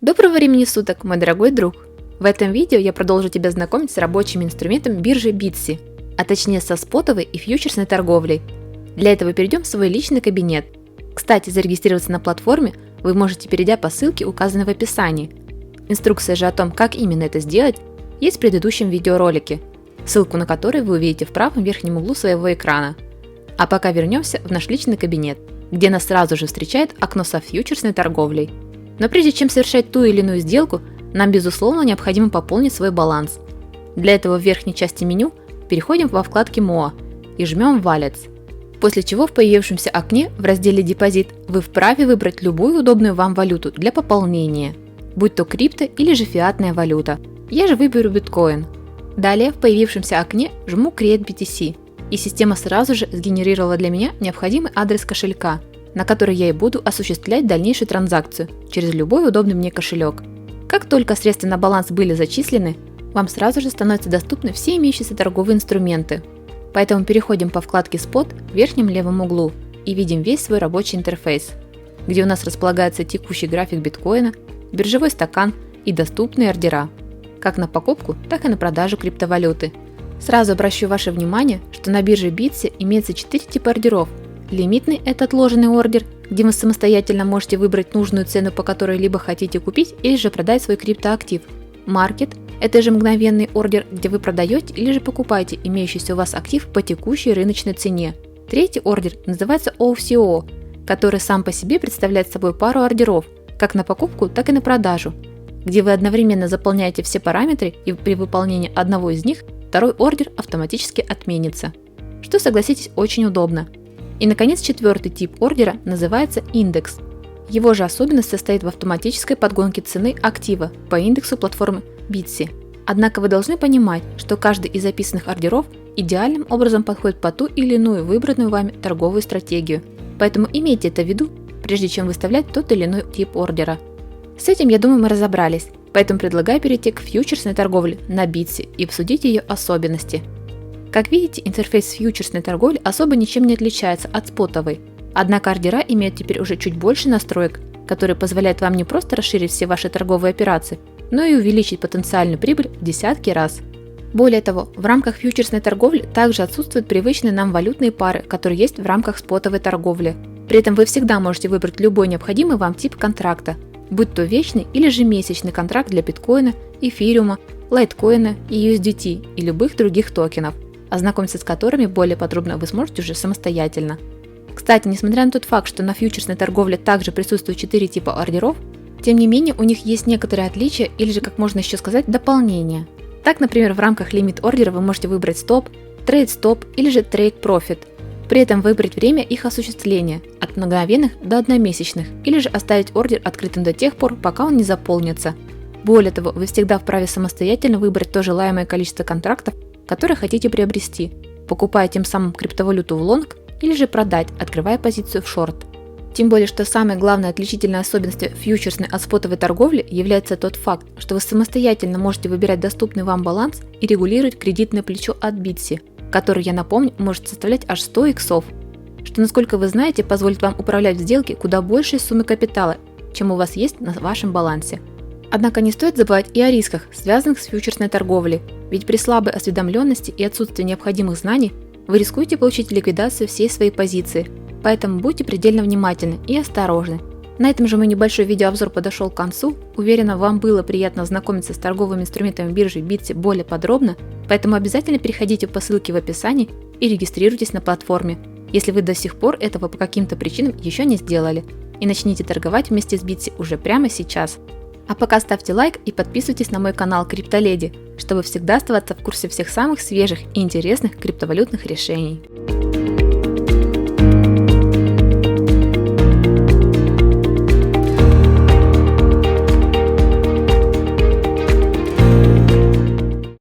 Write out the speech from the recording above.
Доброго времени суток, мой дорогой друг! В этом видео я продолжу тебя знакомить с рабочими инструментами биржи BitSea, а точнее со спотовой и фьючерсной торговлей. Для этого перейдем в свой личный кабинет. Кстати, зарегистрироваться на платформе вы можете, перейдя по ссылке, указанной в описании. Инструкция же о том, как именно это сделать, есть в предыдущем видеоролике, ссылку на который вы увидите в правом верхнем углу своего экрана. А пока вернемся в наш личный кабинет, где нас сразу же встречает окно со фьючерсной торговлей. Но прежде чем совершать ту или иную сделку, нам безусловно необходимо пополнить свой баланс. Для этого в верхней части меню переходим во вкладке MOA и жмем Wallets. После чего в появившемся окне в разделе «Депозит» вы вправе выбрать любую удобную вам валюту для пополнения, будь то крипто или же фиатная валюта. Я же выберу биткоин. Далее в появившемся окне жму Create BTC, и система сразу же сгенерировала для меня необходимый адрес кошелька, на который я и буду осуществлять дальнейшую транзакцию через любой удобный мне кошелек. Как только средства на баланс были зачислены, вам сразу же становятся доступны все имеющиеся торговые инструменты. Поэтому переходим по вкладке Spot в верхнем левом углу и видим весь свой рабочий интерфейс, где у нас располагается текущий график биткоина, биржевой стакан и доступные ордера, как на покупку, так и на продажу криптовалюты. Сразу обращу ваше внимание, что на бирже BitSea имеется 4 типа ордеров. Лимитный – это отложенный ордер, где вы самостоятельно можете выбрать нужную цену, по которой либо хотите купить или же продать свой криптоактив. Маркет – это же мгновенный ордер, где вы продаете или же покупаете имеющийся у вас актив по текущей рыночной цене. Третий ордер называется OCO, который сам по себе представляет собой пару ордеров, как на покупку, так и на продажу, где вы одновременно заполняете все параметры, и при выполнении одного из них второй ордер автоматически отменится, что, согласитесь, очень удобно. И, наконец, четвертый тип ордера называется индекс. Его же особенность состоит в автоматической подгонке цены актива по индексу платформы BitSea. Однако вы должны понимать, что каждый из записанных ордеров идеальным образом подходит под ту или иную выбранную вами торговую стратегию. Поэтому имейте это в виду, прежде чем выставлять тот или иной тип ордера. С этим, я думаю, мы разобрались, поэтому предлагаю перейти к фьючерсной торговле на BitSea и обсудить ее особенности. Как видите, интерфейс фьючерсной торговли особо ничем не отличается от спотовой, однако ордера имеют теперь уже чуть больше настроек, которые позволяют вам не просто расширить все ваши торговые операции, но и увеличить потенциальную прибыль в десятки раз. Более того, в рамках фьючерсной торговли также отсутствуют привычные нам валютные пары, которые есть в рамках спотовой торговли. При этом вы всегда можете выбрать любой необходимый вам тип контракта, будь то вечный или же месячный контракт для биткоина, эфириума, лайткоина и USDT и любых других токенов, ознакомиться с которыми более подробно вы сможете уже самостоятельно. Кстати, несмотря на тот факт, что на фьючерсной торговле также присутствует 4 типа ордеров, тем не менее у них есть некоторые отличия или же, как можно еще сказать, дополнения. Так, например, в рамках лимит ордера вы можете выбрать стоп, трейд стоп или же трейд профит. При этом выбрать время их осуществления от мгновенных до одномесячных или же оставить ордер открытым до тех пор, пока он не заполнится. Более того, вы всегда вправе самостоятельно выбрать то желаемое количество контрактов, которые хотите приобрести, покупая тем самым криптовалюту в лонг или же продать, открывая позицию в шорт. Тем более, что самой главной отличительной особенностью фьючерсной от спотовой торговли является тот факт, что вы самостоятельно можете выбирать доступный вам баланс и регулировать кредитное плечо от BitSea, который, я напомню, может составлять аж 100 иксов, что, насколько вы знаете, позволит вам управлять в сделке куда большей суммы капитала, чем у вас есть на вашем балансе. Однако не стоит забывать и о рисках, связанных с фьючерсной торговлей, ведь при слабой осведомленности и отсутствии необходимых знаний вы рискуете получить ликвидацию всей своей позиции, поэтому будьте предельно внимательны и осторожны. На этом же мой небольшой видеообзор подошел к концу. Уверена, вам было приятно ознакомиться с торговыми инструментами биржи BitSea более подробно, поэтому обязательно переходите по ссылке в описании и регистрируйтесь на платформе, если вы до сих пор этого по каким-то причинам еще не сделали, и начните торговать вместе с BitSea уже прямо сейчас. А пока ставьте лайк и подписывайтесь на мой канал CryptoLady, чтобы всегда оставаться в курсе всех самых свежих и интересных криптовалютных решений.